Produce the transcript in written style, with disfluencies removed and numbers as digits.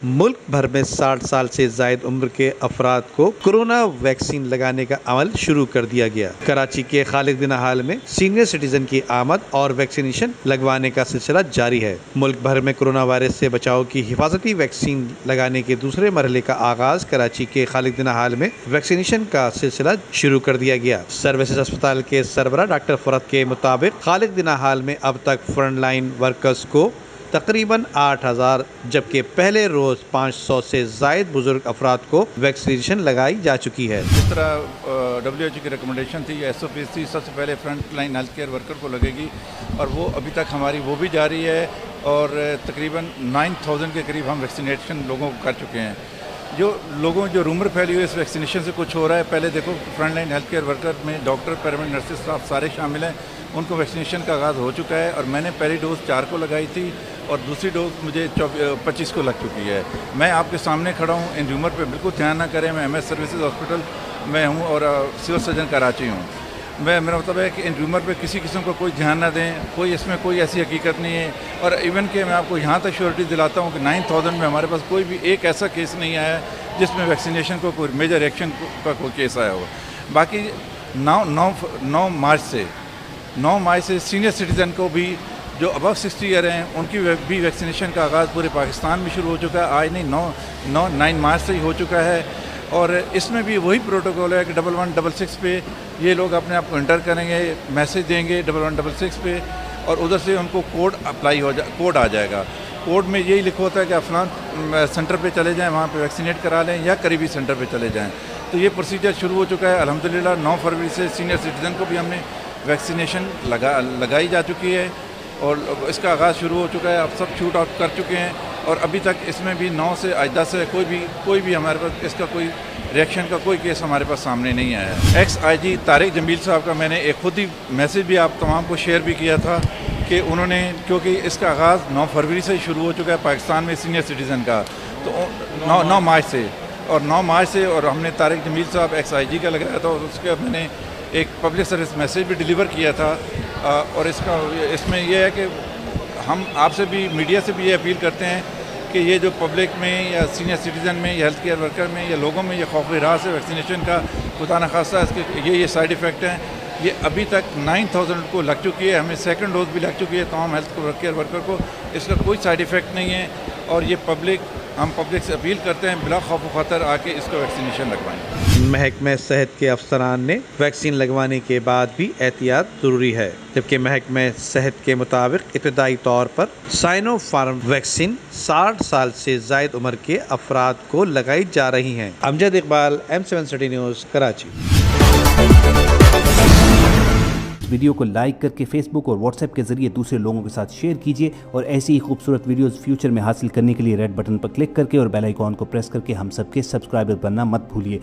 मुल्क भर में 60 साल से जायद उम्र के अफराद को कोरोना वैक्सीन लगाने का अमल शुरू कर दिया गया। कराची के खालिद बिन हाल में सीनियर सिटीजन की आमद और वैक्सीनेशन लगवाने का सिलसिला जारी है। मुल्क भर में कोरोना वायरस से बचाव की हिफाजती वैक्सीन लगाने के दूसरे मरहले का आगाज कराची के खालिद बिन हाल में वैक्सीनेशन का सिलसिला शुरू कर दिया गया। सर्विसेज अस्पताल के सरबराह डॉक्टर फरत के मुताबिक खालिद बिन हाल में अब तक फ्रंट लाइन वर्कर्स को तकरीबन 8000 जबकि पहले रोज 500 से जायद बुजुर्ग अफराद को वैक्सीनेशन लगाई जा चुकी है। जिस तरह WHO की रिकमेंडेशन थी, SOP थी, सबसे पहले front line health care worker को लगेगी और वो अभी तक हमारी वो भी जारी है और तकरीबन 9000 के करीब हम वैक्सीनेशन लोगों को कर चुके हैं। जो रूमर फैली हुई इस वैक्सीनेशन से कुछ हो रहा है, पहले देखो front line health care worker में डॉक्टर, पैरामेडिक, नर्सेज स्टाफ सारे शामिल हैं, उनको वैक्सीनेशन का आगाज़ हो चुका है और मैंने पहली डोज 4 को लगाई थी और दूसरी डोज मुझे 25 को लग चुकी है। मैं आपके सामने खड़ा हूँ, इन रूमर पे बिल्कुल ध्यान ना करें। मैं MS सर्विसेज हॉस्पिटल में हूँ और सिविल सर्जन कराची हूँ। मेरा मतलब है कि इन रूमर पे किसी किस्म का कोई ध्यान ना दें, इसमें कोई ऐसी हकीकत नहीं है। और इवन कि मैं आपको यहाँ तक श्योरिटी दिलाता हूँ कि 9000 में हमारे पास कोई भी एक ऐसा केस नहीं आया जिसमें वैक्सीनेशन को कोई मेजर रिएक्शन का कोई केस आया हो। बाकी 9 मार्च से सीनियर सिटीज़न को भी जो अबव 60 ईयर हैं उनकी भी वैक्सीनेशन का आगाज़ पूरे पाकिस्तान में शुरू हो चुका है। आज नहीं 9 मार्च से ही हो चुका है और इसमें भी वही प्रोटोकॉल है कि 1166 पे ये लोग अपने आप को एंटर करेंगे, मैसेज देंगे 1166 पे और उधर से उनको कोड आ जाएगा। कोड में यही लिखा होता है कि फलां सेंटर पे चले जाएं, वहाँ पे वैक्सीनेट करा लें या करीबी सेंटर पे चले जाएं। तो ये प्रोसीजर शुरू हो चुका है अल्हम्दुलिल्लाह। 9 फरवरी से सीनियर सिटीज़न को भी हमने वैक्सीनेशन लगाई जा चुकी है और इसका आगाज़ शुरू हो चुका है। अब सब शूट आउट कर चुके हैं और अभी तक इसमें भी 9 से आज 10 से कोई भी हमारे पास इसका कोई रिएक्शन का कोई केस हमारे पास सामने नहीं आया है। XIG तारिक जमील साहब का मैंने एक खुद ही मैसेज भी आप तमाम को शेयर भी किया था कि उन्होंने, क्योंकि इसका आगाज़ 9 फरवरी से ही शुरू हो चुका है पाकिस्तान में सीनियर सिटीज़न का, तो 9 मार्च से और हमने तारिक जमील साहब XIG का लगाया था और उसके मैंने एक पब्लिक सर्विस मैसेज भी डिलीवर किया था। और इसमें यह है कि हम आपसे भी, मीडिया से भी ये अपील करते हैं कि ये जो पब्लिक में या सीनियर सिटीज़न में या हेल्थ केयर वर्कर में या लोगों में ये खौफ रास है वैक्सीनेशन का, खुदा न खास्ता इसके ये साइड इफ़ेक्ट हैं, ये अभी तक 9000 को लग चुकी है। हमें सेकंड डोज भी लग चुकी है तमाम हेल्थ केयर वर्कर को। इसका कोई साइड इफ़ेक्ट नहीं है और ये हम पब्लिक से अपील करते हैं बिला खौफ खतर आके इसको वैक्सीनेशन लगवाएं। महकमा सेहत के अफसरान ने वैक्सीन लगवाने के बाद भी एहतियात जरूरी है, जबकि महकमा सेहत के मुताबिक इब्तदाई तौर पर साइनोफार्म वैक्सीन 60 साल से जायद उम्र के अफराद को लगाई जा रही है। Amjad Iqbal, M7 city news, Karachi. Video को लाइक करके फेसबुक और व्हाट्सएप के जरिए दूसरे लोगों के साथ शेयर कीजिए और ऐसी ही खूबसूरत वीडियोस फ्यूचर में हासिल करने के लिए रेड बटन पर क्लिक करके और बेल आइकॉन को प्रेस करके हम सबके सब्सक्राइबर बनना मत भूलिए।